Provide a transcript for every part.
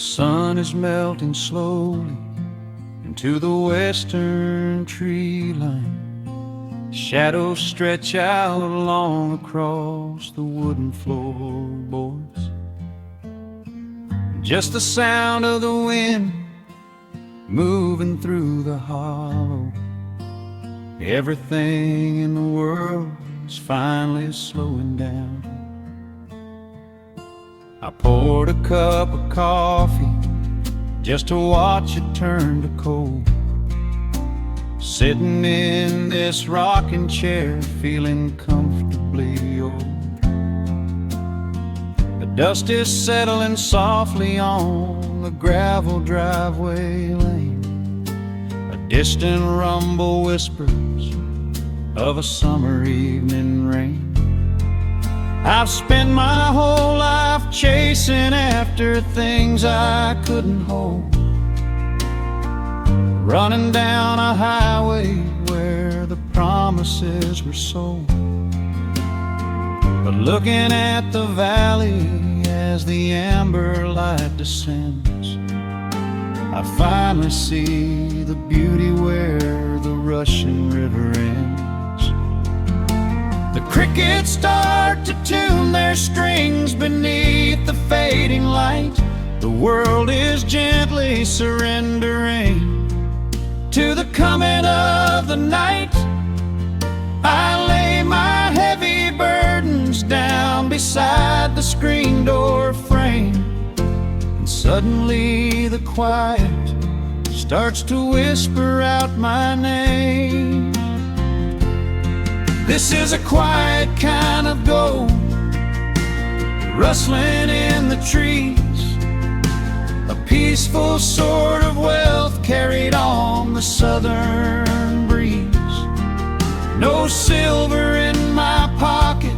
sun is melting slowly into the western tree line. Shadows stretch out long across the wooden floorboards. Just the sound of the wind moving through the hollow. Everything in the world is finally slowing down. I poured a cup of coffee just to watch it turn to cold. Sitting in this rocking chair, feeling comfortably old. The dust is settling softly on the gravel driveway lane. A distant rumble whispers of a summer evening rain. I've spent my whole life chasing after things I couldn't hold, running down a highway where the promises were sold. But looking at the valley as the amber light descends, I finally see the beauty where the rushing river ends. The crickets start to tune their strings beneath the fading light. The world is gently surrendering to the coming of the night. I lay my heavy burdens down beside the screen door frame, and suddenly the quiet starts to whisper out my name. This is a quiet kind of gold, rustling in the trees, a peaceful sort of wealth carried on the southern breeze. No silver in my pocket,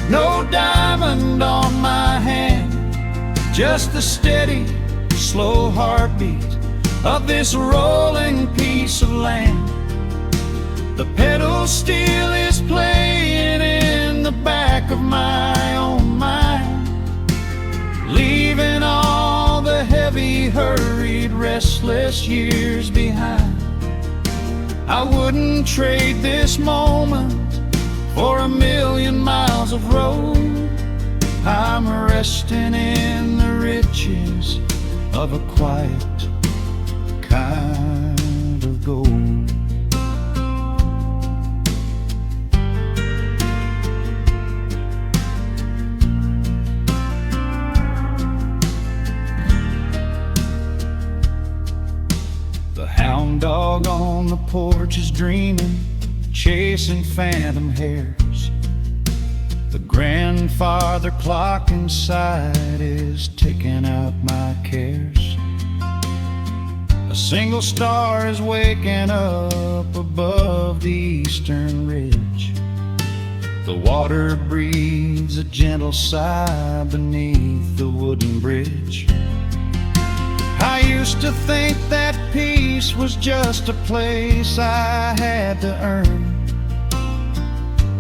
no diamond on my hand, just the steady, slow heartbeat of this rolling piece of land. The pedal steel is playing in the back of my own mind, leaving all the heavy, hurried, restless years behind. I wouldn't trade this moment for 1,000,000 miles of road. I'm resting in the riches of a quiet kind of gold. The hound dog on the porch is dreaming, chasing phantom hares. The grandfather clock inside is ticking out my cares. A single star is waking up above the eastern ridge. The water breathes a gentle sigh beneath the wooden bridge. I used to think that peace was just a place I had to earn,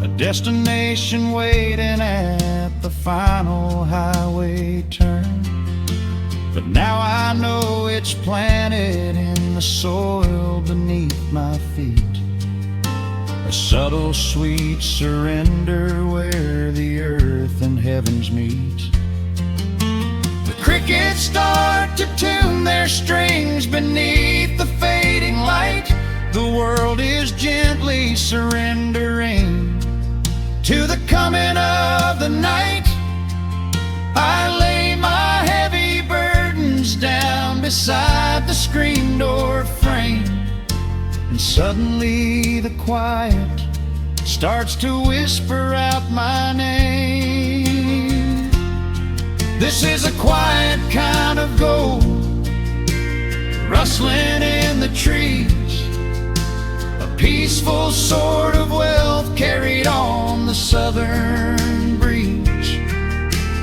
a destination waiting at the final highway turn. But now I know it's planted in the soil beneath my feet, a subtle sweet surrender where the earth and heavens meet. Crickets start to tune their strings beneath the fading light. The world is gently surrendering to the coming of the night. I lay my heavy burdens down beside the screen door frame, and suddenly the quiet starts to whisper out my name. This is a quiet kind of gold, rustling in the trees, a peaceful sort of wealth carried on the southern breeze.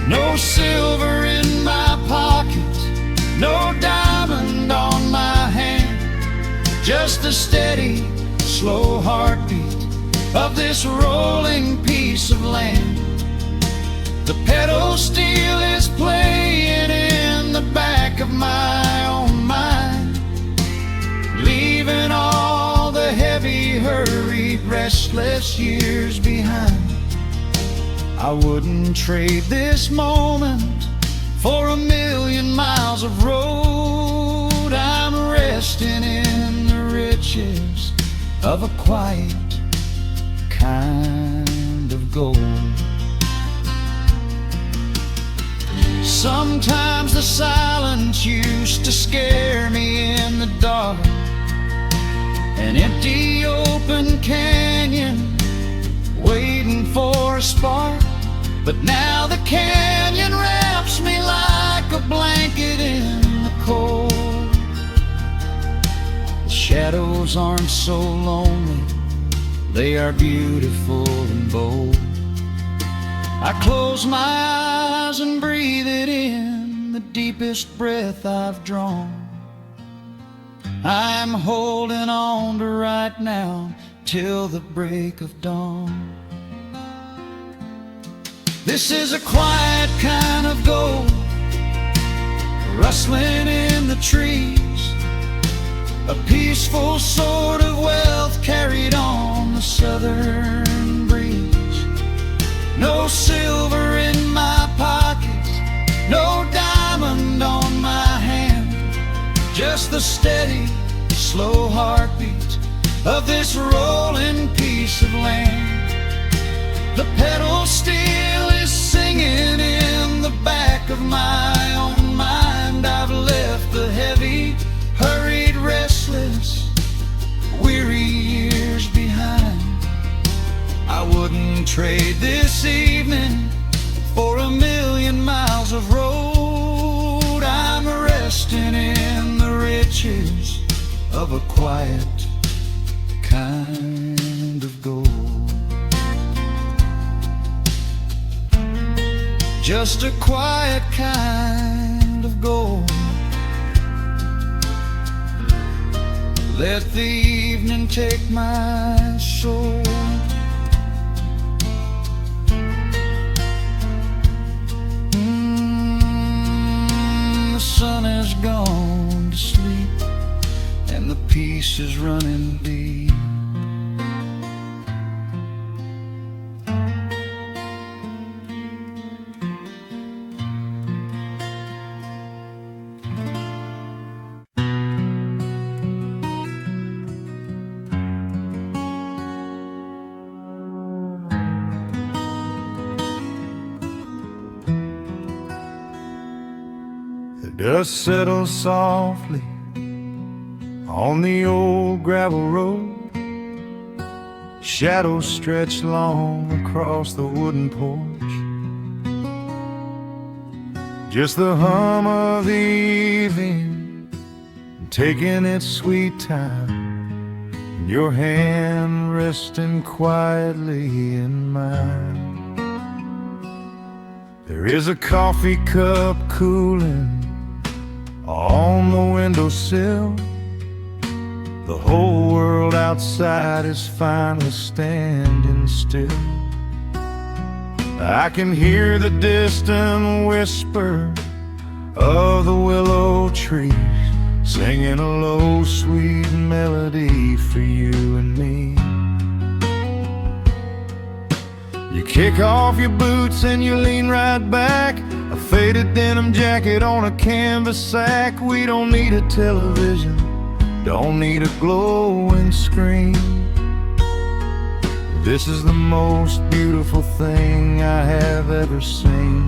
No silver in my pocket, no diamond on my hand, just the steady, slow heartbeat of this rolling piece of land. The pedal steel is playing in the back back of my own mind, leaving all the heavy, hurried, restless years behind. I wouldn't trade this moment for 1,000,000 miles of road. I'm resting in the riches of a quiet kind of gold. Sometimes the silence used to scare me in the dark, an empty open canyon waiting for a spark. But now the canyon wraps me like a blanket in the cold. The shadows aren't so lonely, they are beautiful and bold. I close my eyes and breathe it in, the deepest breath I've drawn. I'm holding on to right now till the break of dawn. This is a quiet kind of gold, rustling in the trees, a peaceful sort of wealth carried on the southern breeze. No silver in my pockets, no diamond on my hand, just the steady, slow heartbeat of this rolling piece of land. The pedal steel is singing in the back of my own mind. I've left the heavy, hurried, restless, weary years behind. I wouldn't trade this evening for 1,000,000 miles of road. I'm resting in the riches of a quiet kind of gold. Just a quiet kind of gold. Let the evening take my soul. The sun has gone to sleep and the peace is running deep. Dust settles softly on the old gravel road. Shadows stretch long across the wooden porch. Just the hum of the evening taking its sweet time, and your hand resting quietly in mine. There is a coffee cup cooling on the windowsill. The whole world outside is finally standing still. I can hear the distant whisper of the willow trees singing a low, sweet melody for you and me. You kick off your boots and you lean right back, a faded denim jacket on a canvas sack. We don't need a television, don't need a glowing screen. This is the most beautiful thing I have ever seen.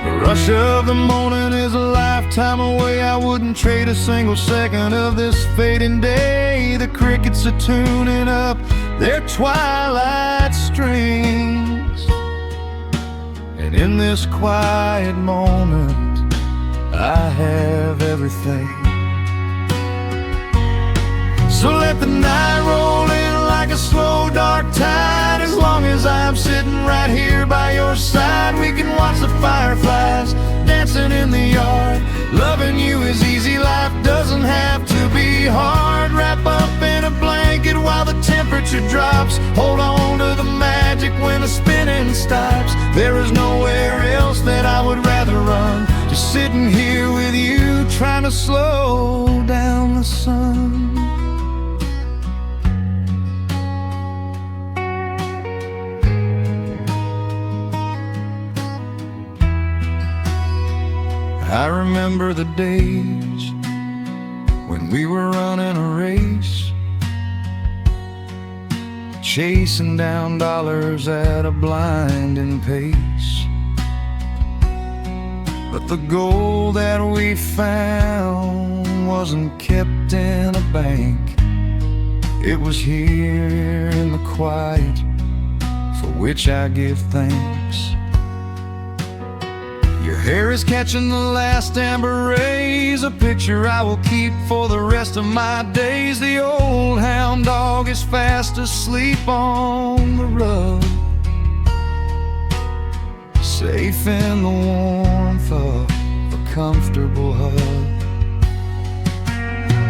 The rush of the morning is a lifetime away. I wouldn't trade a single second of this fading day. The crickets are tuning up their twilight strings, and in this quiet moment I have everything. So let the night roll in like a slow dark tide. As long as I'm sitting right here by your side, we can watch the fireflies dancing in the yard. Loving you is easy, life doesn't have to be hard. Wrap up in a blanket while the temperature drops. Hold on to the magic when the spinning stops. There is nowhere else that I would rather run. sitting here with you, trying to slow down the sun. I remember the days when we were running a race, chasing down dollars at a blinding pace. But the gold that we found wasn't kept in a bank. It was here in the quiet, for which I give thanks. Your hair is catching the last amber rays, a picture I will keep for the rest of my days. The old hound dog is fast asleep on the rug, safe in the warmth of a comfortable hug.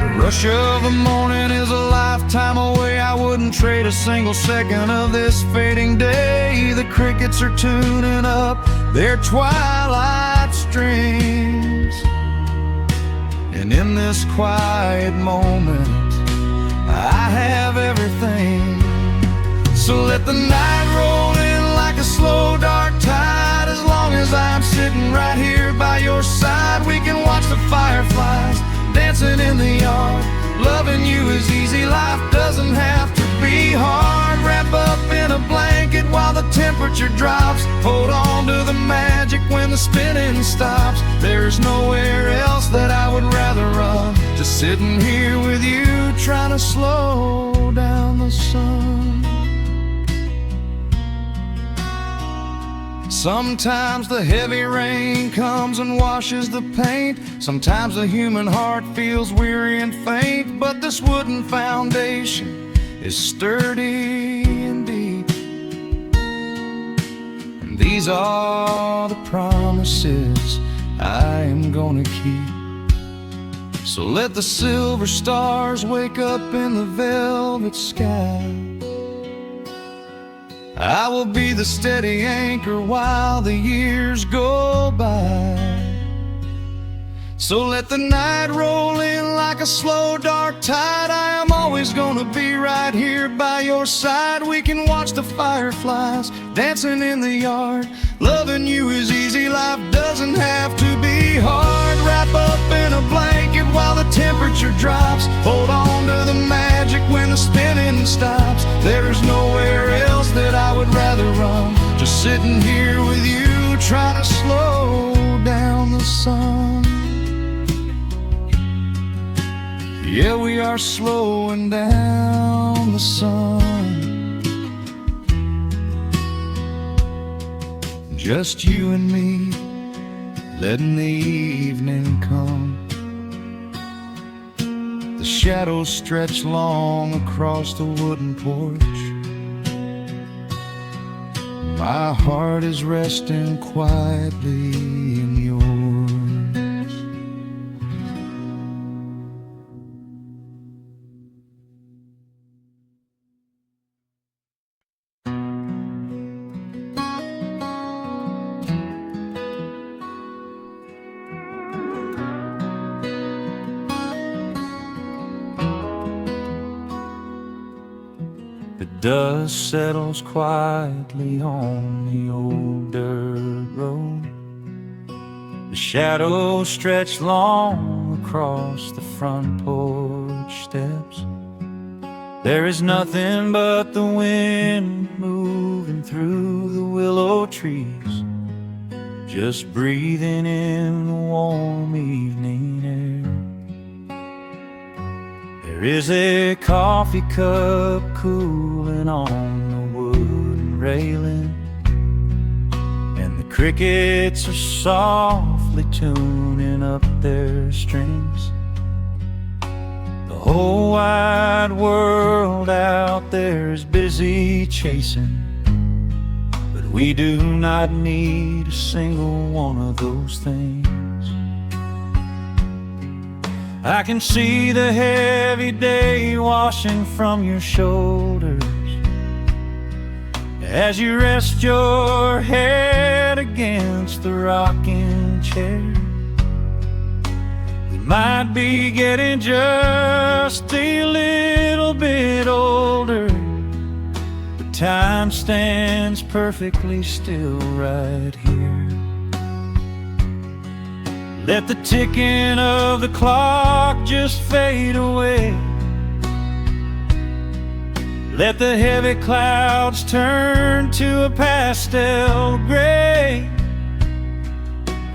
The rush of the morning is a lifetime away. I wouldn't trade a single second of this fading day. The crickets are tuning up their twilight strings, and in this quiet moment I have everything. So let the night roll in like a slow dark tide. As long as I'm sitting right here by your side, we can watch the fireflies dancing in the yard. Loving you is easy, life doesn't have to be hard. Wrap up in a blanket while the temperature drops. Hold on to the magic when the spinning stops. There's nowhere else that I would rather run, just sitting here with you, trying to slow down the sun. Sometimes the heavy rain comes and washes the paint. Sometimes the human heart feels weary and faint. But this wooden foundation is sturdy and deep, and these are the promises I am gonna keep. So let the silver stars wake up in the velvet sky. I will be the steady anchor while the years go by. So let the night roll in like a slow dark tide. I am always gonna be right here by your side. We can watch the fireflies dancing in the yard. Loving you is easy, life doesn't have to be hard. Wrap up in a blanket while the temperature drops. Hold on to the magic when the spinning stops. There's nowhere else that I would rather run, just sitting here with you, trying to slow down the sun. Yeah, we are slowing down the sun. Just you and me, letting the evening come. The shadows stretch long across the wooden porch. My heart is resting quietly in yours. The dust settles quietly on the old dirt road. The shadows stretch long across the front porch steps. There is nothing but the wind moving through the willow trees, just breathing in the warm evening air. There is a coffee cup cooling on the wooden railing, and the crickets are softly tuning up their strings. The whole wide world out there is busy chasing, but we do not need a single one of those things. I can see the heavy day washing from your shoulders as you rest your head against the rocking chair. might be getting just a little bit older, but time stands perfectly still right here. Let the ticking of the clock just fade away. Let the heavy clouds turn to a pastel gray.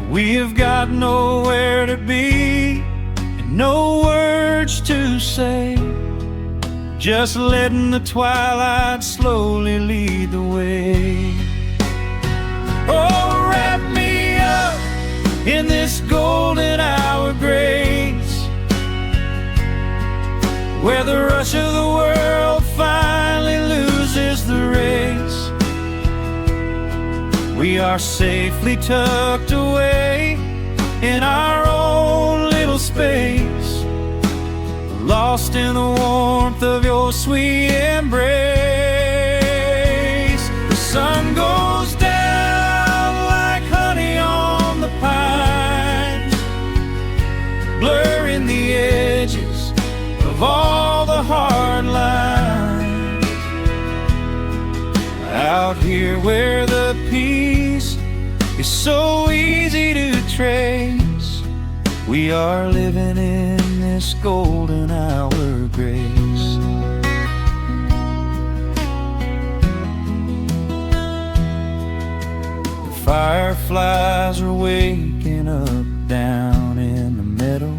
We have got nowhere to be and no words to say, just letting the twilight slowly lead the way. Oh, wrap me up in this golden hour grace, where the rush of the world finally loses the race. We are safely tucked away in our own little space, lost in the warmth of your sweet embrace. The sun goes down like honey on the pines, blurring the edges of all the hard lines. Out here where the peace is so easy to trace, we are living in this golden hour grace. The fireflies are waking up down in the meadow,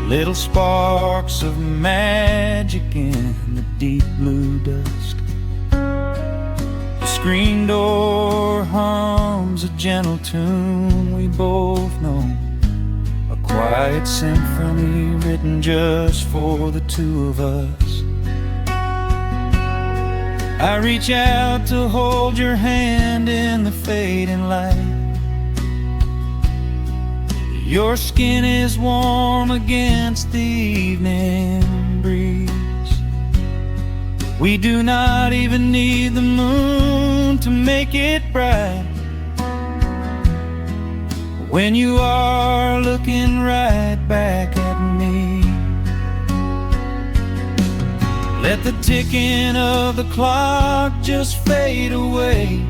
little sparks of magic in the deep blue dusk. The screen door hums a gentle tune we both know, a quiet symphony written just for the two of us. I reach out to hold your hand in the fading light. Your skin is warm against the evening breeze. We do not even need the moon to make it bright, when you are looking right back at me. Let the ticking of the clock just fade away.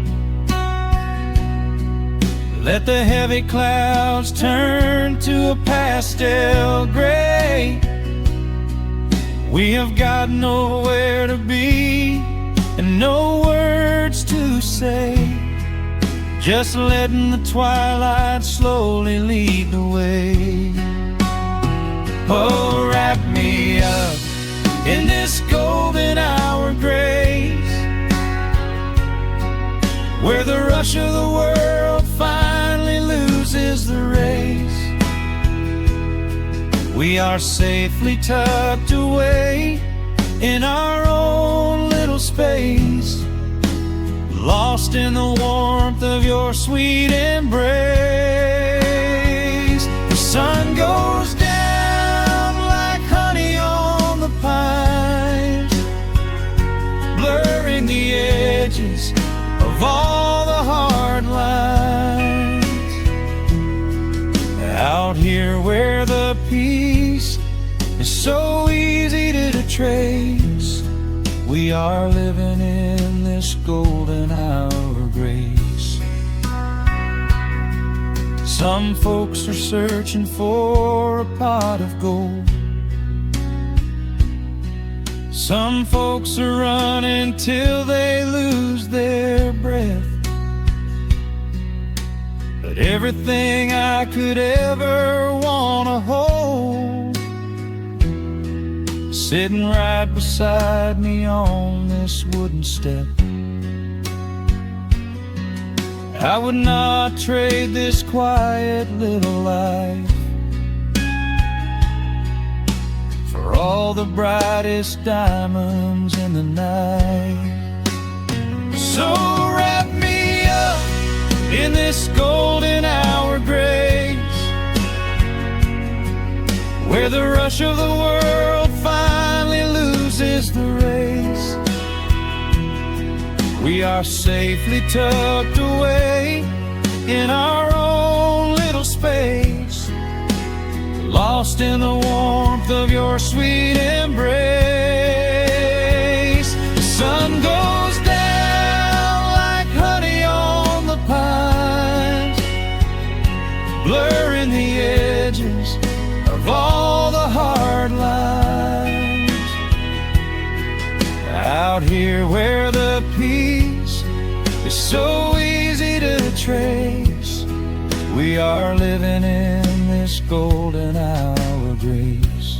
Let the heavy clouds turn to a pastel gray. We have got nowhere to be and no words to say, just letting the twilight slowly lead the way. Oh, wrap me up in this golden hour grace, where the rush of the world finally loses the race. We are safely tucked away in our own little space, lost in the warmth of your sweet embrace. The sun goes down like honey on the pines, blurring the edges of all the hard lines. Out here where the peace is so easy to trace, we are living in this golden hour grace. Some folks are searching for a pot of gold, some folks are running till they lose their breath. But everything I could ever wanna hold, sitting right beside me on this wooden step. I would not trade this quiet little life for all the brightest diamonds in the night. So wrap me up in this golden hour grace, where the rush of the world finally loses the race. We are safely tucked away in our own little space, lost in the warmth of your sweet embrace. The sun goes down like honey on the pines, blurring the edges of all the hard lines. Out here where the peace is so easy to trace, we are living in this golden hour grace.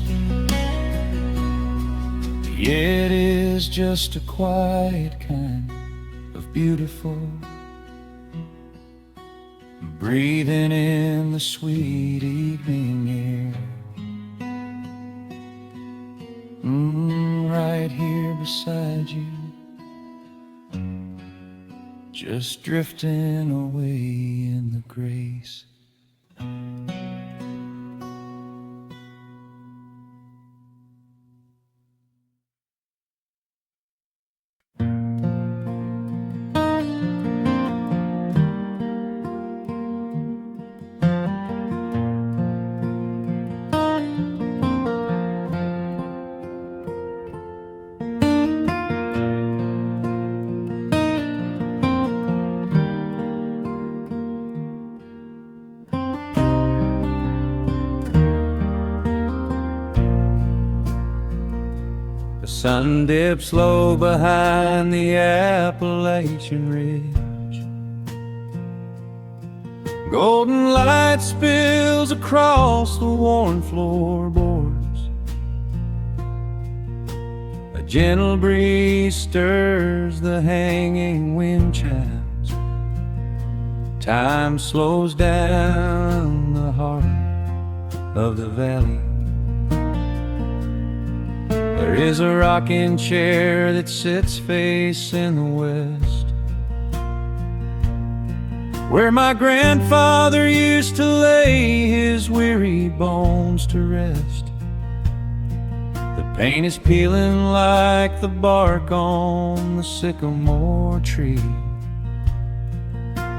It is just a quiet kind of beautiful, breathing in the sweet evening air. Right here beside you, just drifting away in the grace. The sun dips low behind the Appalachian Ridge. Golden light spills across the worn floorboards. A gentle breeze stirs the hanging wind chimes. Time slows down the heart of the valley. There is a rocking chair that sits facing the west, where my grandfather used to lay his weary bones to rest. The paint is peeling like the bark on the sycamore tree,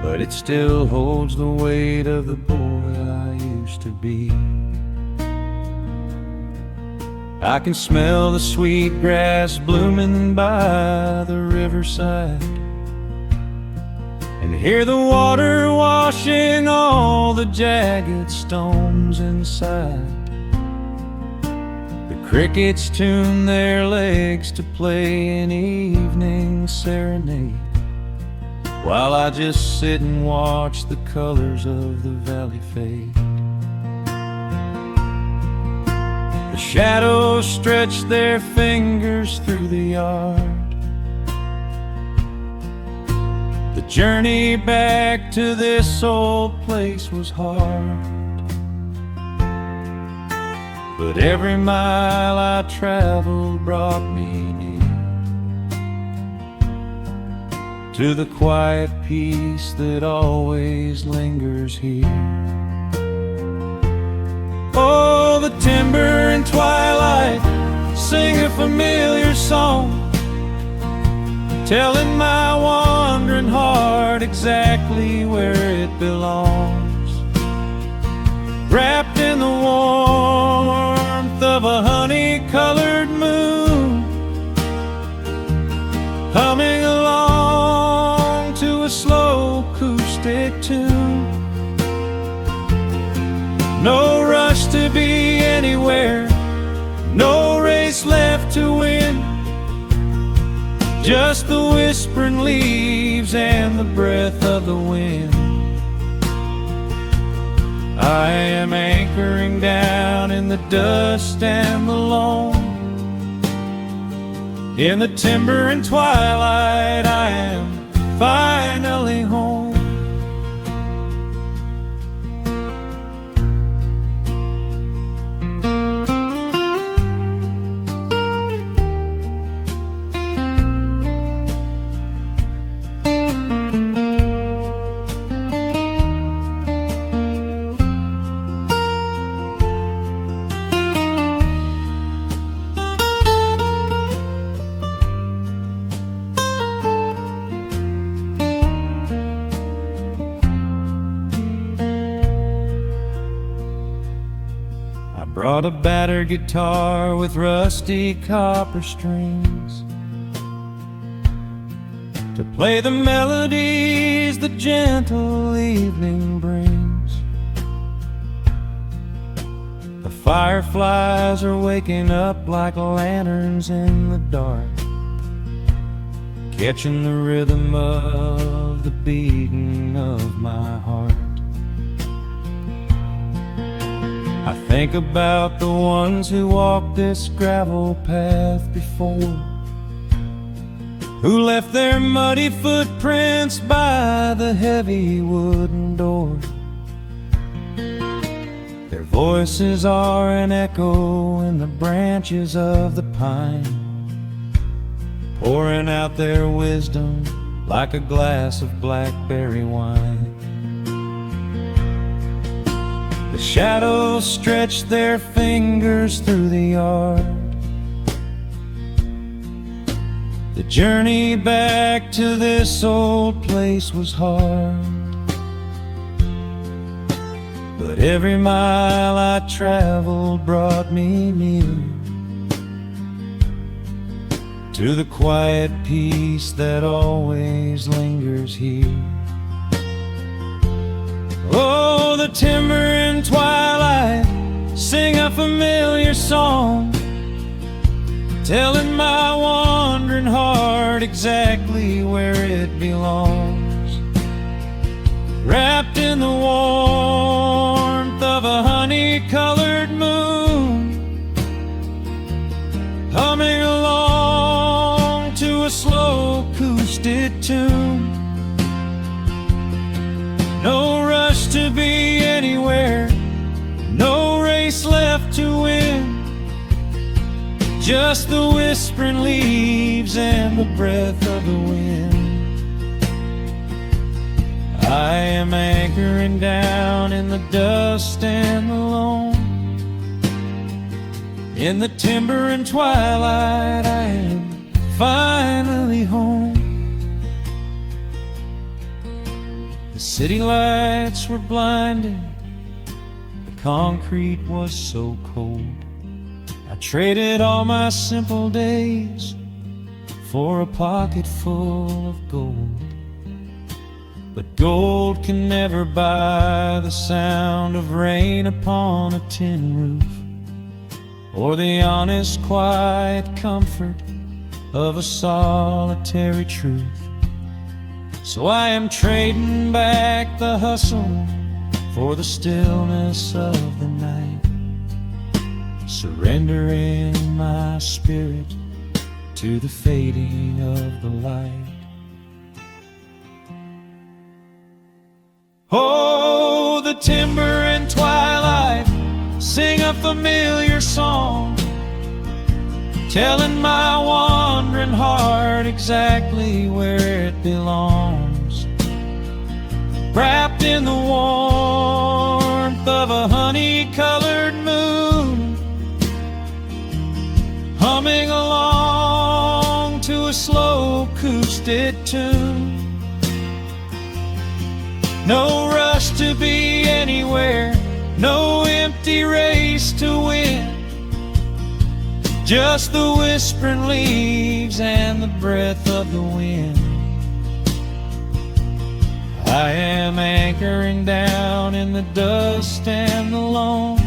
but it still holds the weight of the boy I used to be. I can smell the sweet grass blooming by the riverside, and hear the water washing all the jagged stones inside. The crickets tune their legs to play an evening serenade, while I just sit and watch the colors of the valley fade. The shadows stretch their fingers through the yard. The journey back to this old place was hard, but every mile I traveled brought me near to the quiet peace that always lingers here. Oh, the timber and twilight sing a familiar song, telling my wandering heart exactly where it belongs. Wrapped in the warmth of a honey-colored moon, humming along to a slow acoustic tune. No rush to be anywhere, no race left to win, just the whispering leaves and the breath of the wind. I am anchoring down in the dust and the loam. In the timber and twilight I am finally home. Brought a battered guitar with rusty copper strings to play the melodies the gentle evening brings. The fireflies are waking up like lanterns in the dark, catching the rhythm of the beating of my heart. I think about the ones who walked this gravel path before, who left their muddy footprints by the heavy wooden door. Their voices are an echo in the branches of the pine, pouring out their wisdom like a glass of blackberry wine. The shadows stretch their fingers through the yard. The journey back to this old place was hard, but every mile I traveled brought me near to the quiet peace that always lingers here. Oh, the timber and twilight sing a familiar song, telling my wandering heart exactly where it belongs. Wrapped in the warmth of a honey-colored moon, humming along to a slow acoustic tune. No rush to be anywhere, no race left to win, just the whispering leaves and the breath of the wind. I am anchoring down in the dust and the loam. In the timber and twilight I am finally home. The city lights were blinding, the concrete was so cold. I traded all my simple days for a pocket full of gold. But gold can never buy the sound of rain upon a tin roof, or the honest, quiet comfort of a solitary truth. So I am trading back the hustle for the stillness of the night, surrendering my spirit to the fading of the light. Oh, the timber and twilight sing a familiar song, telling my wandering heart exactly where it belongs. Wrapped in the warmth of a honey-colored moon, humming along to a slow acoustic tune. No rush to be anywhere, no empty race to win, just the whispering leaves and the breath of the wind. I am anchoring down in the dust and the loam.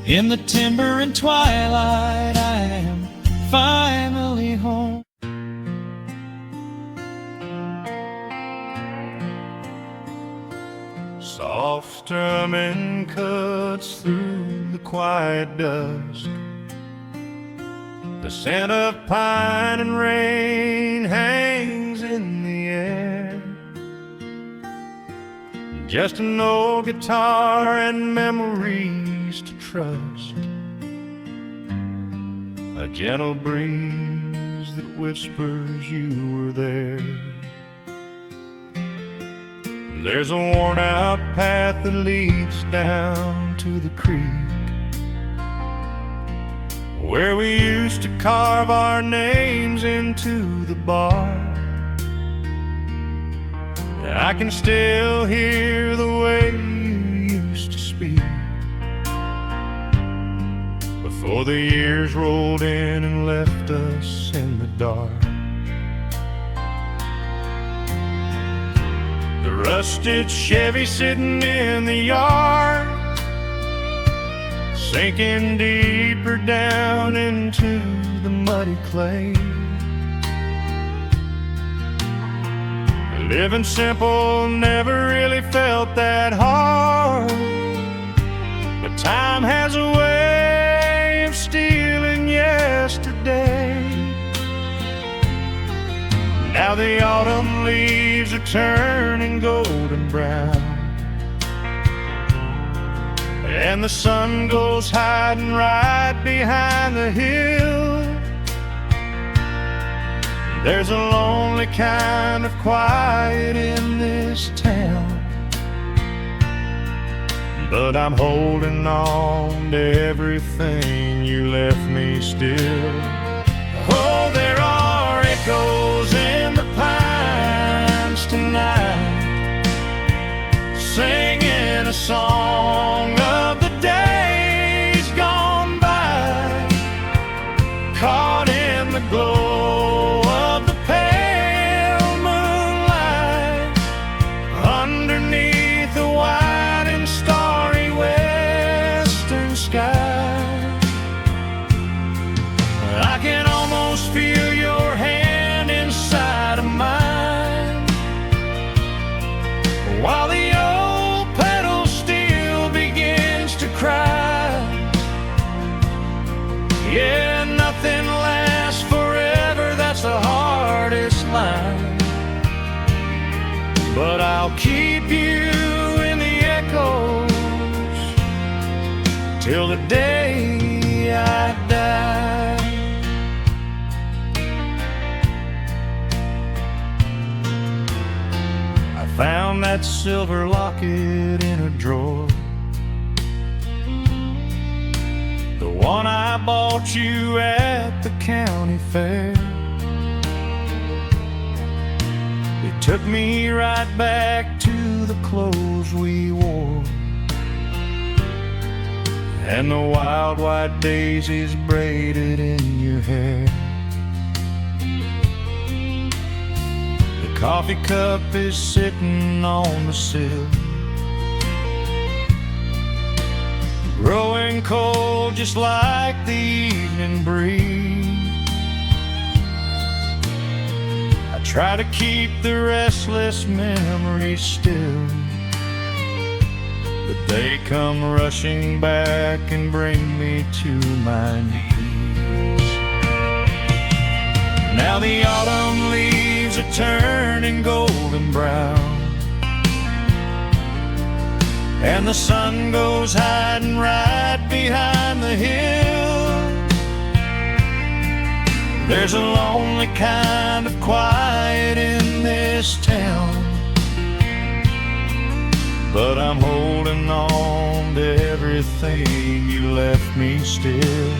In the timber and twilight I am finally home. Soft strumming cuts through the quiet dusk. The scent of pine and rain hangs in the air. Just an old guitar and memories to trust, a gentle breeze that whispers you were there. There's a worn-out path that leads down to the creek, where we used to carve our names into the bark. I can still hear the way you used to speak, the years rolled in and left us in the dark. The rusted Chevy sitting in the yard, sinking deeper down into the muddy clay. Living simple never really felt that hard, but time has a way of stealing yesterday. Now the autumn leaves are turning golden brown, and the sun goes hiding right behind the hill. There's a lonely kind of quiet in this town, but I'm holding on to everything you left me still. Oh, there are echoes in the pines tonight, singing a song of the days gone by, caught in the glow of the pale moonlight, underneath the white and starry western sky. I can almost feel your hand inside of mine, while the old petal still begins to cry. Yeah, nothing lasts forever, that's the hardest line, but I'll keep you in the echoes till the day I die. I found that silver locket in a drawer, the one I bought you at the county fair. It took me right back to the clothes we wore, and the wild white daisies braided in your hair. The coffee cup is sitting on the sill, growing cold just like the evening breeze. I try to keep the restless memories still, but they come rushing back and bring me to my knees. Now the autumn leaves are turning golden brown, and the sun goes hiding right behind the hill. There's a lonely kind of quiet in this town, but I'm holding on to everything you left me still.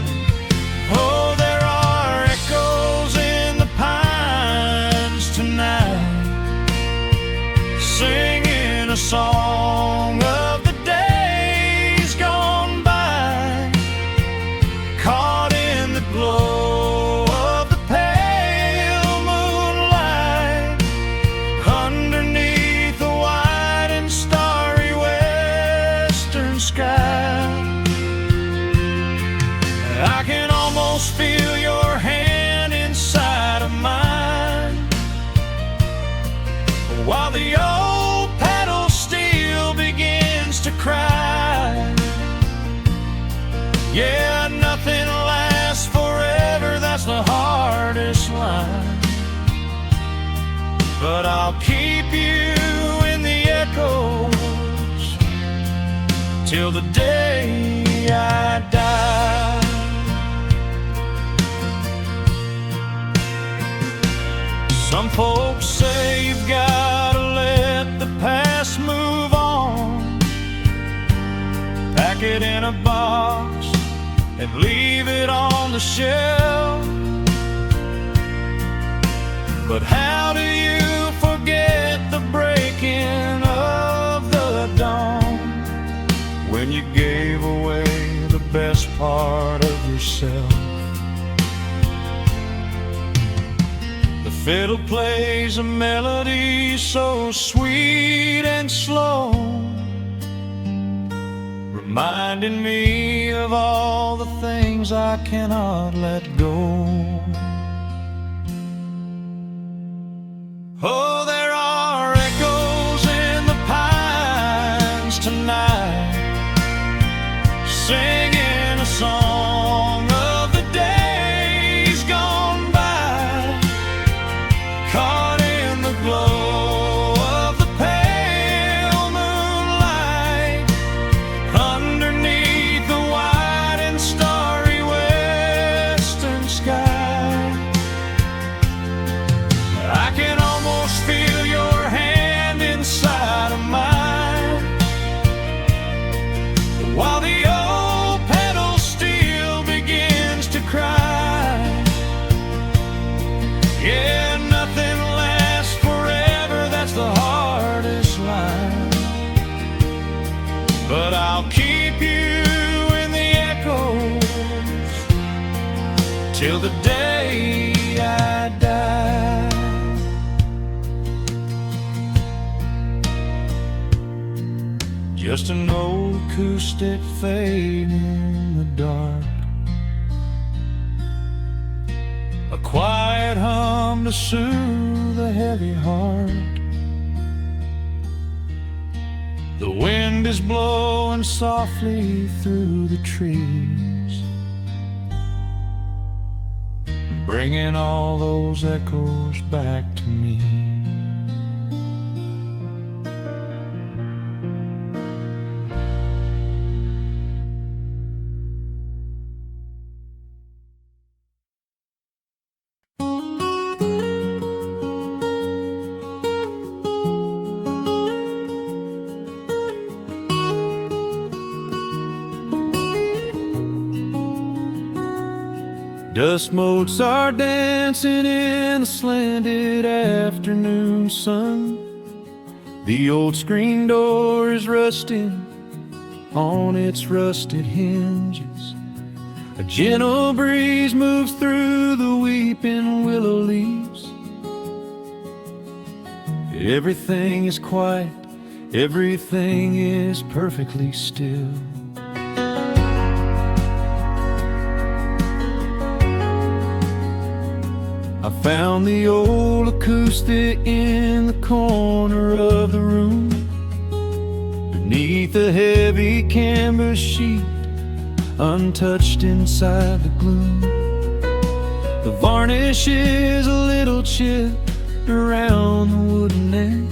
Oh, there are echoes in the pines tonight, singing a song of the days gone by, caught in the glow of the pale moonlight, underneath the white and starry western sky. I can almost feel your hand inside of mine, while the old petal still begins to cry. Yeah, nothing lasts forever, that's the hardest line, but I'll keep you in the echoes till the day I die. Some folks say you've gotta let the past move on, pack it in a box and leave it on the shelf. But how do you forget the breaking of the dawn, when you gave away the best part of your yourself. The fiddle plays a melody so sweet and slow, reminding me of all the things I cannot let go. Oh, there are echoes in the pines tonight, singing a song of the days gone by, caught in the glow of the pale moonlight, underneath the wide and starry western sky. I can almost feel your hand inside of mine, while the old pedal steel begins to cry. Yeah, nothing lasts forever, that's the hardest line, but I'll keep you in the echoes till the day I die. Just an old acoustic fade in the dark, a quiet hum to soothe a heavy heart. The wind is blowing softly through the trees, bringing all those echoes back to me. Dust motes are dancing in the slanted afternoon sun. The old screen door is rusting on its rusted hinges. A gentle breeze moves through the weeping willow leaves. Everything is quiet, everything is perfectly still. I found the old acoustic in the corner of the room, beneath a heavy canvas sheet, untouched inside the gloom. The varnish is a little chipped around the wooden neck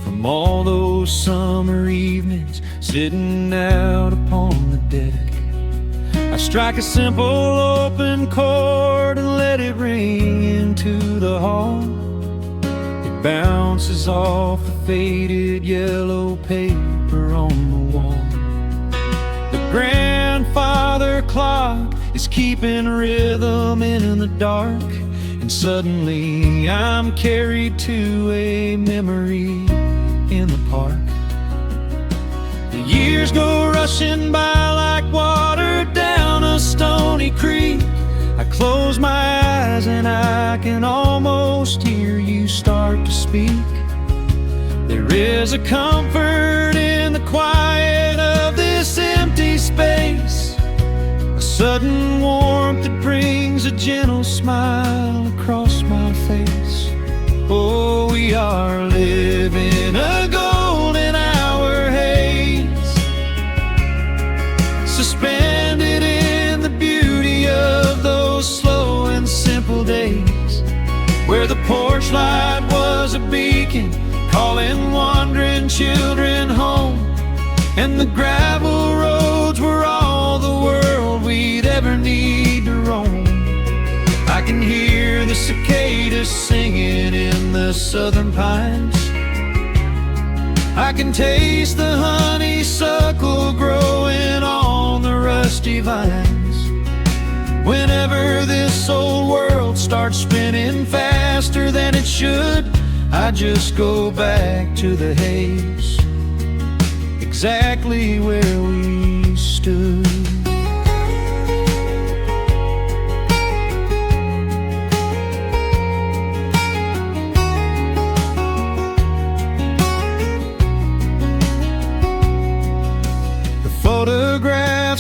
from all those summer evenings sitting out upon the deck. I strike a simple open chord and let it ring into the hall. It bounces off the faded yellow paper on the wall. The grandfather clock is keeping rhythm in the dark, and suddenly I'm carried to a memory in the park. The years go rushing by like water down a stony creek. I close my eyes and I can almost hear you start to speak. There is a comfort in the quiet of this empty space, a sudden warmth that brings a gentle smile across my face. Oh, we are living a golden hour haze, suspended in the beauty of those slow and simple days, where the porch light was a beacon calling wandering children home, and the gravel roads were all the world we'd ever need to roam. I can hear the cicadas singing in the southern pines. I can taste the honeysuckle growing on the rusty vines. Whenever this old world starts spinning faster than it should, I just go back to the haze, exactly where we stood.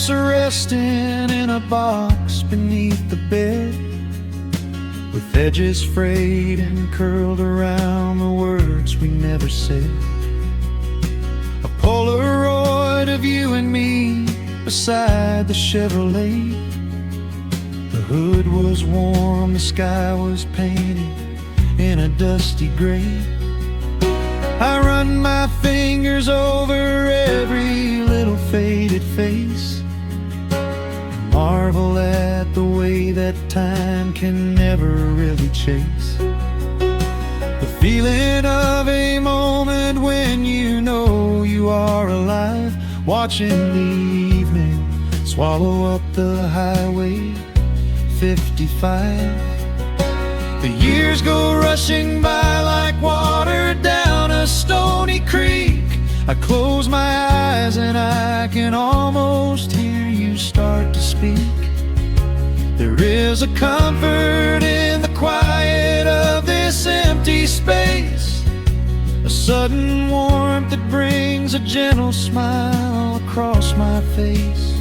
giraffes are resting in a box beneath the bed, with edges frayed and curled around the words we never said. A Polaroid of you and me beside the Chevrolet. The hood was warm, the sky was painted in a dusty gray. I run my fingers over every little faded face, marvel at the way that time can never really chase. The feeling of a moment when you know you are alive, watching the evening swallow up the highway 55. The years go rushing by like water down a stony creek. I close my eyes and I can almost hear you start to speak. There is a comfort in the quiet of this empty space, a sudden warmth that brings a gentle smile across my face.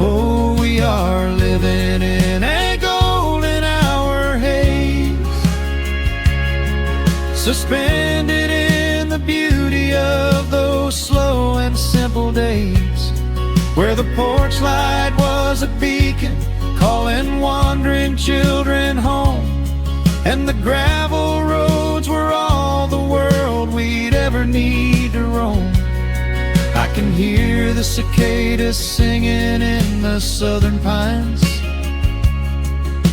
Oh, we are living in a golden hour haze, suspended in the beauty of those slow and simple days, where the porch light was a beacon calling wandering children home, and the gravel roads were all the world we'd ever need to roam. I can hear the cicadas singing in the southern pines,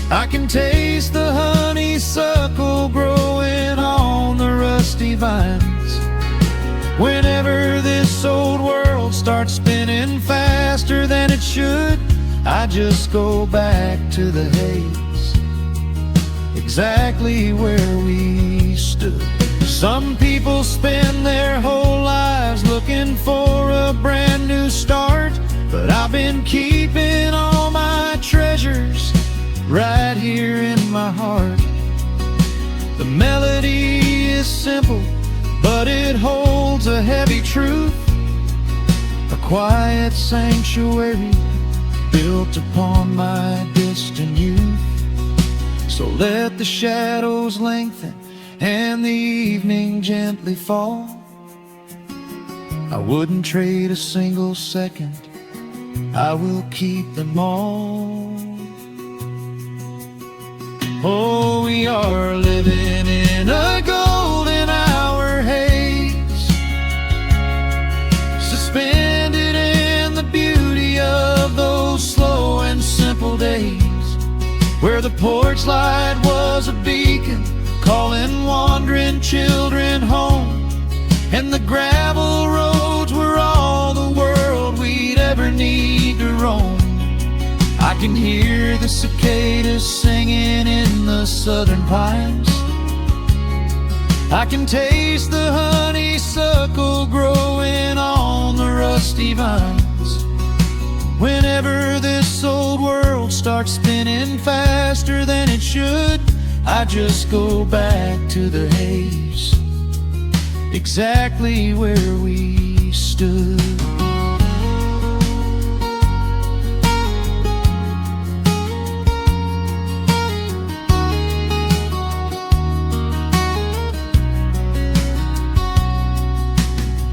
I can taste the honeysuckle growing on the rusty vines. Whenever this old world starts spinning faster than it should, I just go back to the haze, exactly where we stood. Some people spend their whole lives looking for a brand new start, but I've been keeping all my treasures right here in my heart. The melody is simple, but it holds a heavy truth, a quiet sanctuary built upon my distant youth. So let the shadows lengthen and the evening gently fall. I wouldn't trade a single second, I will keep them all. Oh, we are living in a golden hour haze, suspended in the beauty of those slow and simple days, where the porch light was a beacon calling wandering children home, and the gravel roads were all the world we'd ever need to roam. I can hear the cicadas singing in the southern pines, I can taste the honeysuckle growing on the rusty vines. Whenever this old world starts spinning faster than it should, I just go back to the haze, exactly where we stood.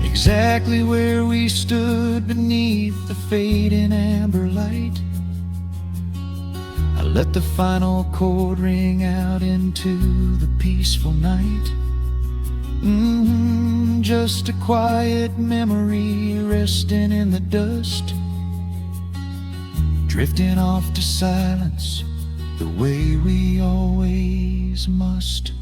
Exactly where we stood beneath the fading amber light. I let the final chord ring out into the peaceful night. Just a quiet memory resting in the dust, drifting off to silence the way we always must.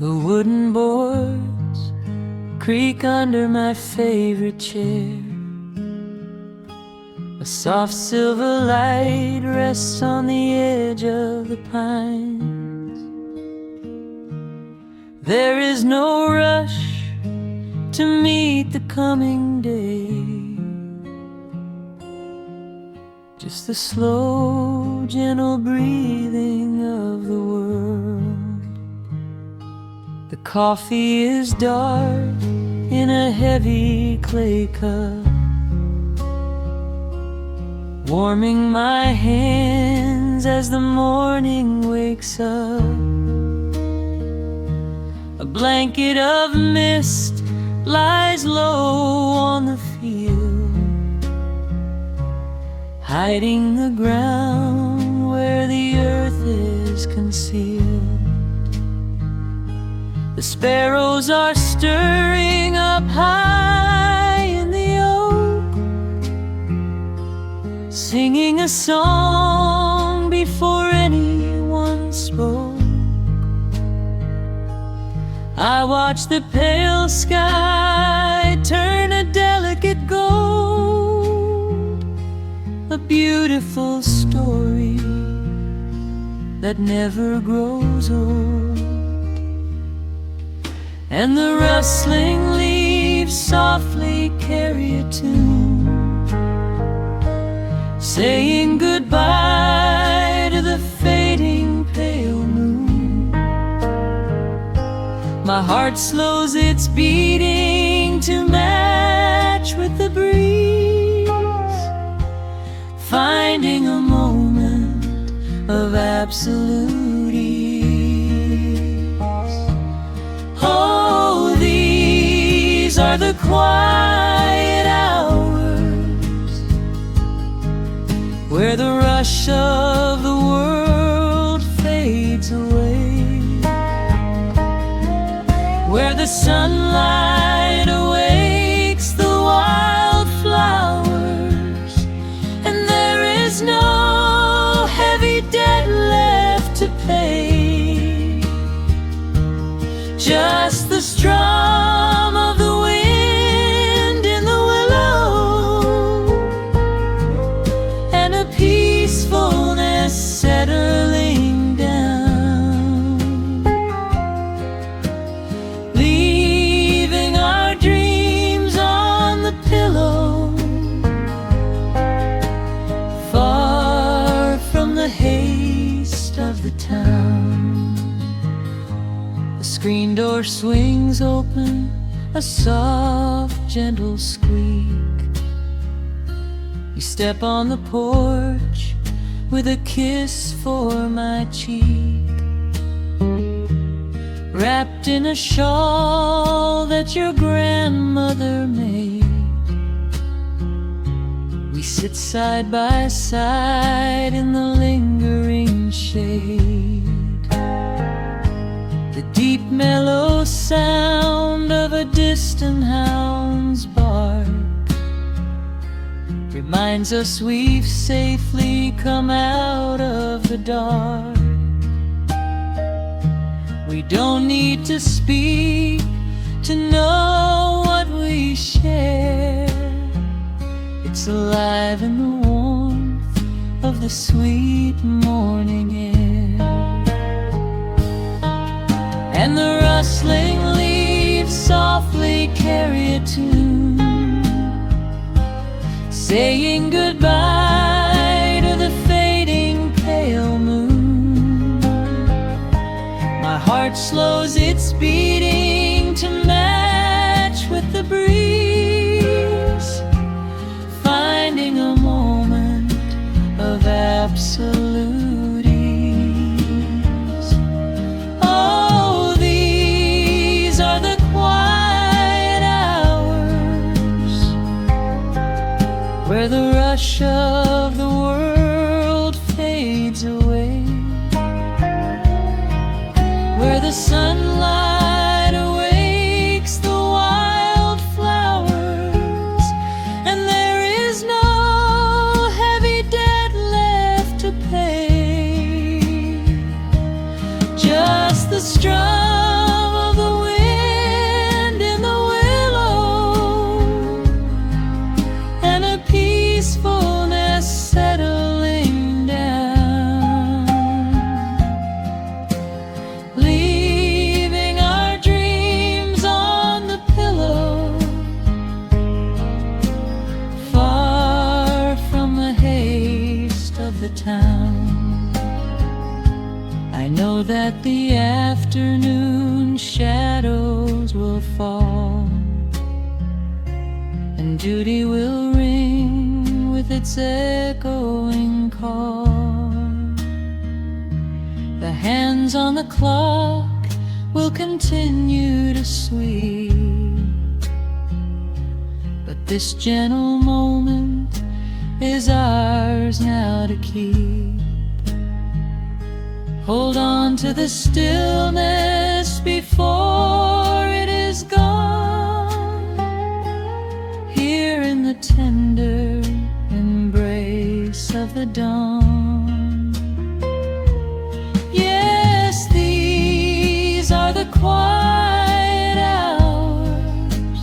The wooden boards creak under my favorite chair. A soft silver light rests on the edge of the pines. There is no rush to meet the coming day, just the slow, gentle breathing of the world. The coffee is dark in a heavy clay cup, warming my hands as the morning wakes up. A blanket of mist lies low on the field, hiding the ground where the earth is concealed. The sparrows are stirring up high in the oak, singing a song before anyone spoke. I watch the pale sky turn a delicate gold, a beautiful story that never grows old. And the rustling leaves softly carry a tune, saying goodbye to the fading pale moon. My heart slows its beating to match with the breeze, finding a moment of absolute ease. Oh, these are the quiet hours where the rush of the world fades away, where the sunlight awakes the wildflowers, and there is no heavy debt left to pay, just the strum of the wind in the willow, and a peacefulness settling down, leaving our dreams on the pillow, far from the haste of the town. The screen door swings open, a soft, gentle squeak. You step on the porch with a kiss for my cheek, wrapped in a shawl that your grandmother made. We sit side by side in the lingering shade. The deep mellow sound of a distant hound's bark reminds us we've safely come out of the dark. We don't need to speak to know what we share. It's alive in the warmth of the sweet morning air. And the rustling leaves softly carry a tune, saying goodbye to the fading pale moon. My heart slows its beating to match with the breeze, finding a moment of absolute ease. Oh, these are the quiet hours where the rush of the world fades away, where the sunlight awakes the wildflowers, and there is no heavy debt left to pay, just the strum of the wind in the willow, and a peacefulness the town. I know that the afternoon shadows will fall, and duty will ring with its echoing call. The hands on the clock will continue to sweep, but this gentle moment is ours now to keep. Hold on to the stillness before it is gone, here in the tender embrace of the dawn. Yes, these are the quiet hours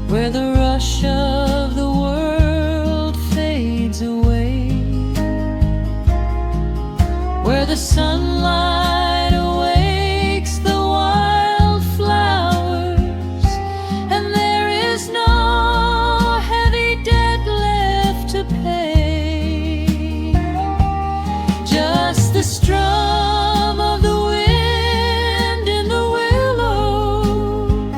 where the rush of the world fades away, where the sunlight awakes the wildflowers, and there is no heavy debt left to pay. Just the strum of the wind in the willow,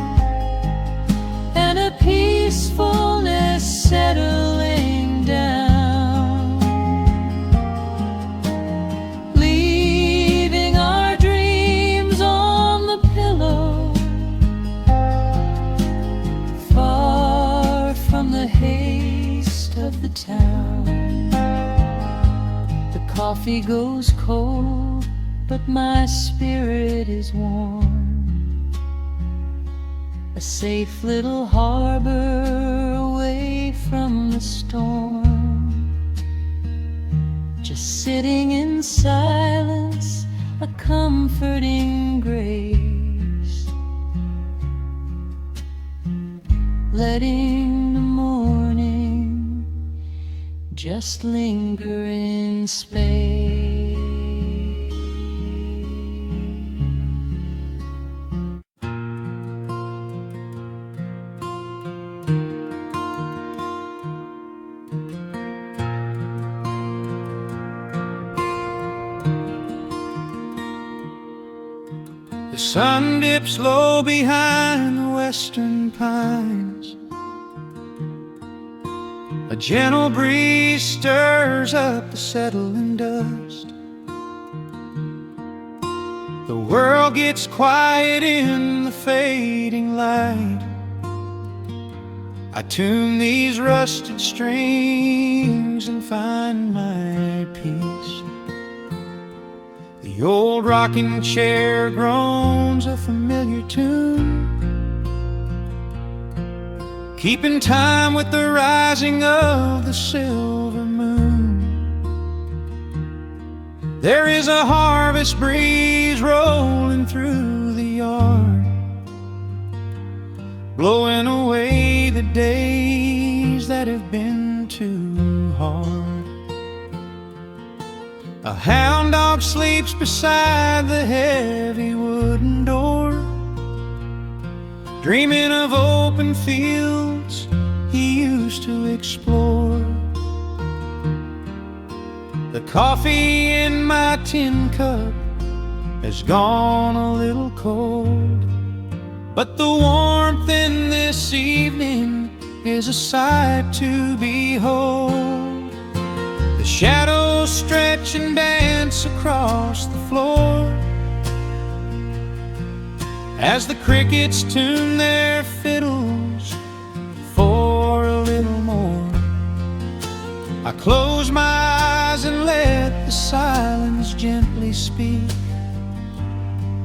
and a peacefulness settling down, leaving our dreams on the pillow, far from the haste of the town. The coffee goes cold, but my spirit is warm. A safe little harbor away from the storm, just sitting in silence, a comforting grace, letting the morning just linger in space. The sun dips low behind the western pines. A gentle breeze stirs up the settling dust. The world gets quiet in the fading light. I tune these rusted strings and find my peace. The old rocking chair groans a familiar tune, keeping time with the rising of the silver moon. There is a harvest breeze rolling through the yard, blowing away the days that have been too hard. A hound dog sleeps beside the heavy wooden door, dreaming of open fields he used to explore. The coffee in my tin cup has gone a little cold, but the warmth in this evening is a sight to behold. The shadows stretch and dance across the floor as the crickets tune their fiddles for a little more. I close my eyes and let the silence gently speak,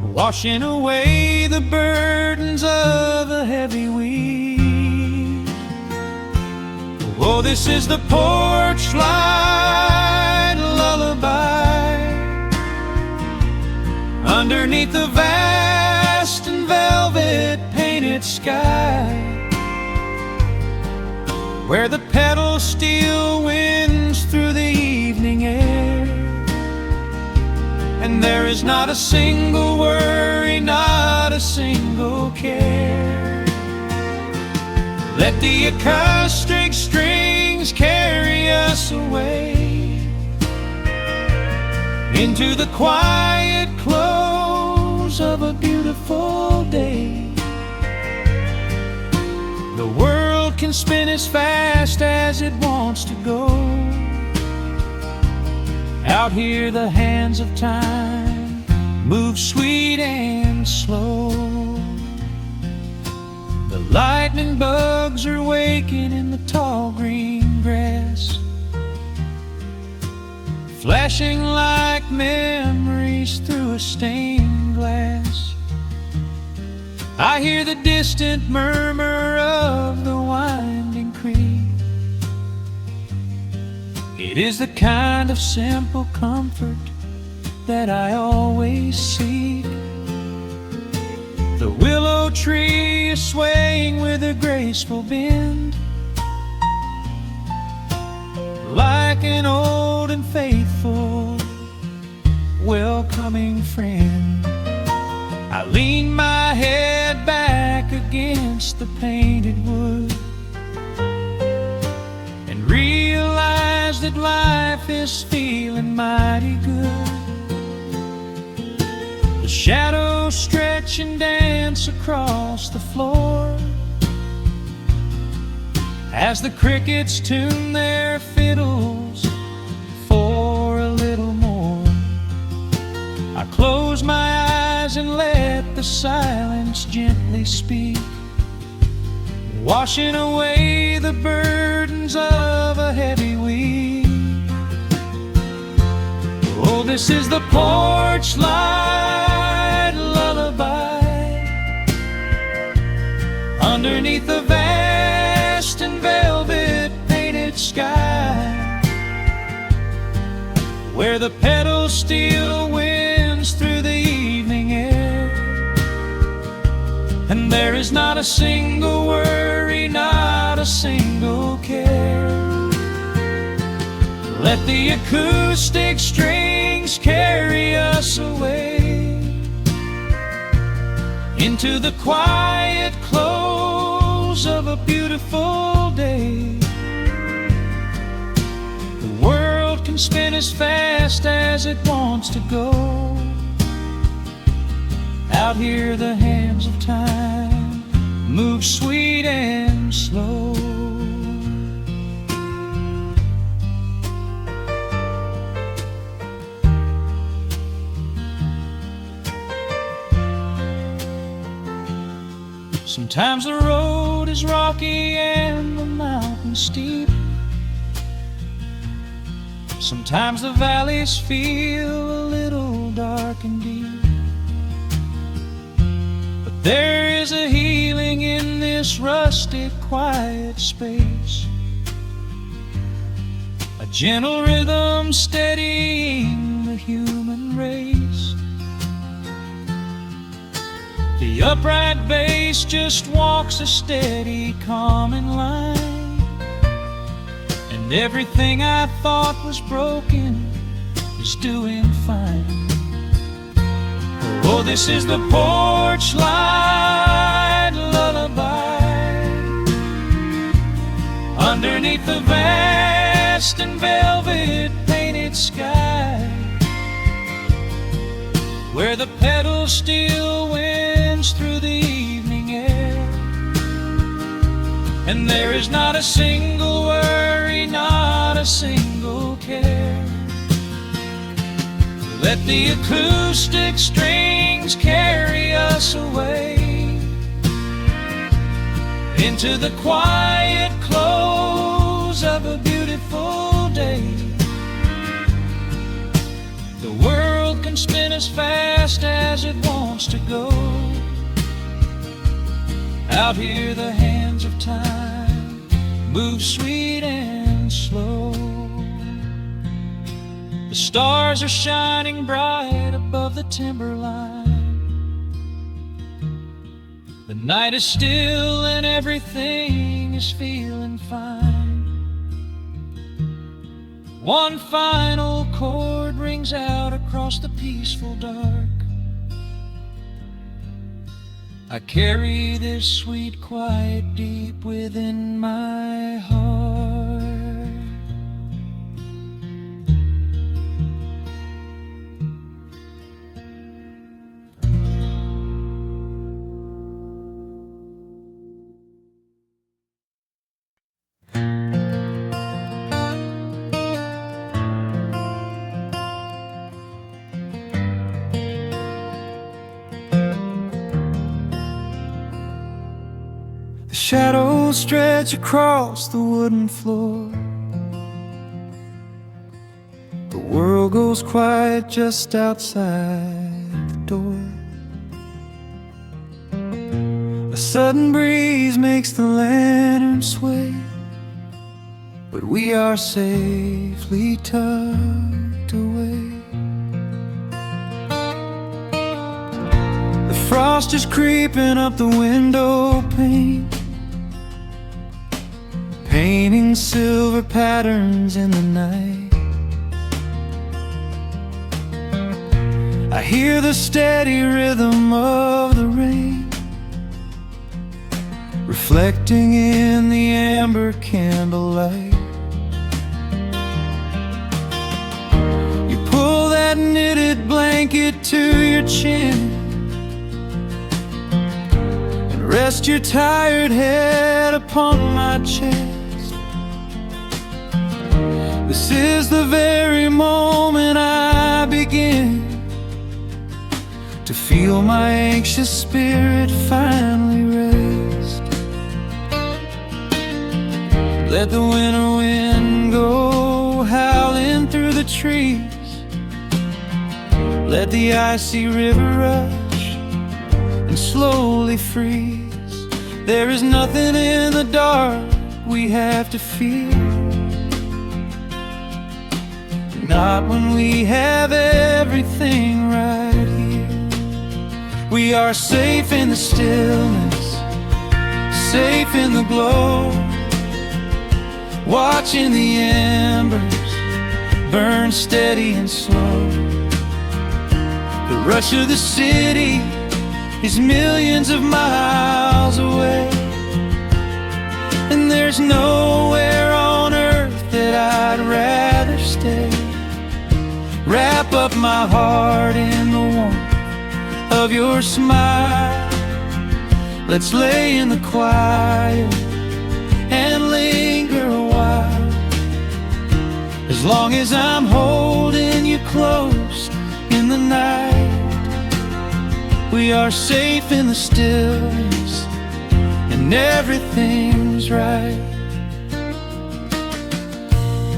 washing away the burdens of a heavy week. Oh, this is the porch light lullaby underneath the vast and velvet painted sky, where the pedal steel winds through the evening air, and there is not a single worry, not a single care. Let the acoustic strings carry us away into the quiet close of a beautiful day. The world can spin as fast as it wants to go. Out here the hands of time move sweet and slow. The lightning bugs are waking in the tall green grass, flashing like memories through a stained glass. I hear the distant murmur of the winding creek. It is the kind of simple comfort that I always seek. The willow tree is swaying with a graceful bend, like an old and faithful welcoming friend. I lean my head back against the painted wood and realize that life is feeling mighty good. The shadows stretch and dance across the floor as the crickets tune their fiddles for a little more. I close my eyes and let the silence gently speak, washing away the burdens of a heavy week. Oh, this is the porch light lullaby underneath the vast and velvet painted sky, where the pedal steel winds through the evening air, and there is not a single worry, not a single care. Let the acoustic strings carry us away into the quiet close of a beautiful day. The world can spin as fast as it wants to go. Out here the hands of time move sweet and slow. Sometimes the road is rocky and the mountain steep. Sometimes the valleys feel a little dark and deep. But there is a healing in this rustic, quiet space, a gentle rhythm steadying the human race. The upright bass just walks a steady, calming line, and everything I thought was broken is doing fine. Oh, this is the porch light lullaby underneath the vast and velvet painted sky, where the pedal steel winds through the evening air, and there is not a single worry, not a single care. Let the acoustic strings carry us away into the quiet close of a beautiful day. The world can spin as fast as it wants to go. Out here the hands of time move sweet and slow. The stars are shining bright above the timberline. The night is still and everything is feeling fine. One final chord rings out across the peaceful dark. I carry this sweet quiet deep within my heart. Shadows stretch across the wooden floor. The world goes quiet just outside the door. A sudden breeze makes the lantern sway, but we are safely tucked away. The frost is creeping up the window pane, painting silver patterns in the night. I hear the steady rhythm of the rain, reflecting in the amber candlelight. You pull that knitted blanket to your chin and rest your tired head upon my chest. This is the very moment I begin to feel my anxious spirit finally rest. Let the winter wind go howling through the trees. Let the icy river rush and slowly freeze. There is nothing in the dark we have to fear, not when we have everything right here. We are safe in the stillness, safe in the glow, watching the embers burn steady and slow. The rush of the city is millions of miles away, and there's nowhere on earth that I'd rather stay. Wrap up my heart in the warmth of your smile. Let's lay in the quiet and linger a while. As long as I'm holding you close in the night, we are safe in the stillness and everything's right.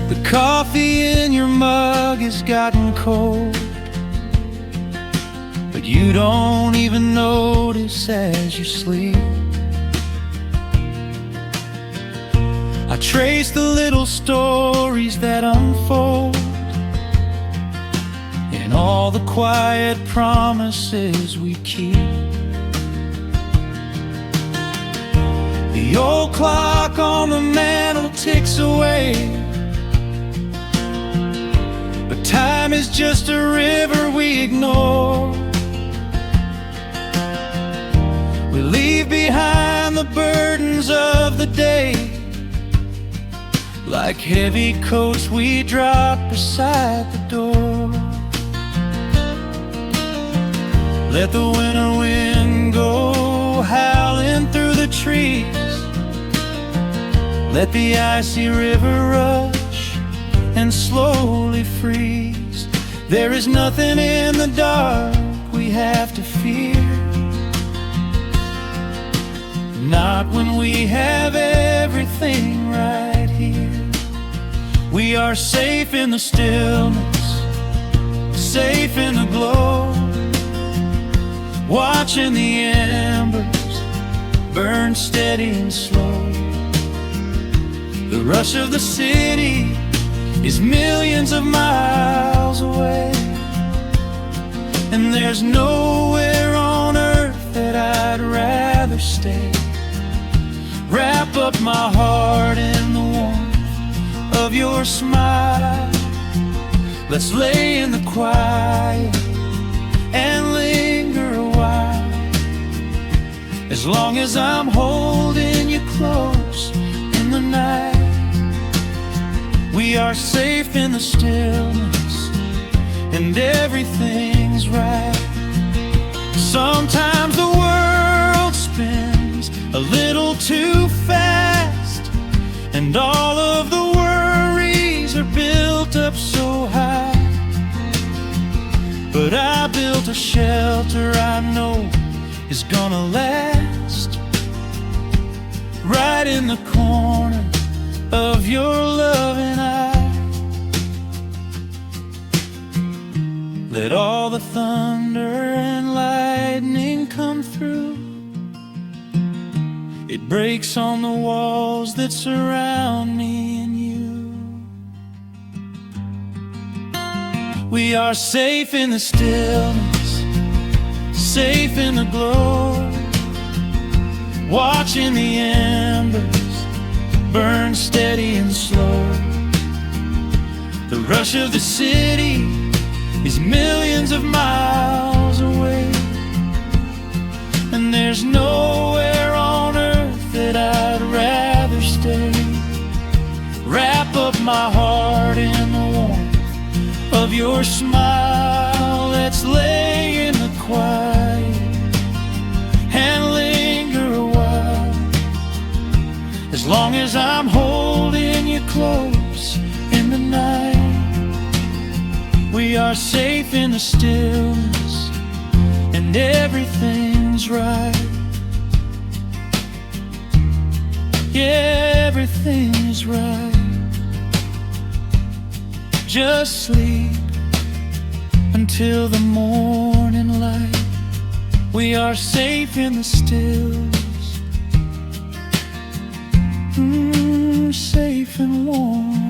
The coffee in your mug has gotten cold, but you don't even notice as you sleep. I trace the little stories that unfold in all the quiet promises we keep. The old clock on the mantle ticks away, but time is just a river we ignore. We leave behind the burdens of the day, like heavy coats we drop beside the door. Let the winter wind go howling through the trees. Let the icy river rush and slowly freeze. There is nothing in the dark we have to fear, not when we have everything right here. We are safe in the stillness, safe in the glow, watching the embers burn steady and slow. The rush of the city is millions of miles away, and there's nowhere on earth that I'd rather stay. Wrap up my heart in the warmth of your smile. Let's lay in the quiet and linger a while. As long as I'm holding you close in the night, we are safe in the stillness and everything's right. Sometimes the world spins a little too fast, and all of the worries are built up so high. But I built a shelter I know is gonna last. right in the corner of your loving eye. Let all the thunder and lightning come through. It breaks on the walls that surround me and you. We are safe in the stillness, safe in the glow, watching the embers burn steady and slow. The rush of the city is millions of miles away, and there's nowhere on earth that I'd rather stay. Wrap up my heart in the warmth of your smile. Let's lay in the quiet and linger a while. As long as I'm holding you close in the night, we are safe in the stillness, and everything's right. Yeah, everything's right. Just sleep until the morning light. We are safe in the stillness, safe and warm.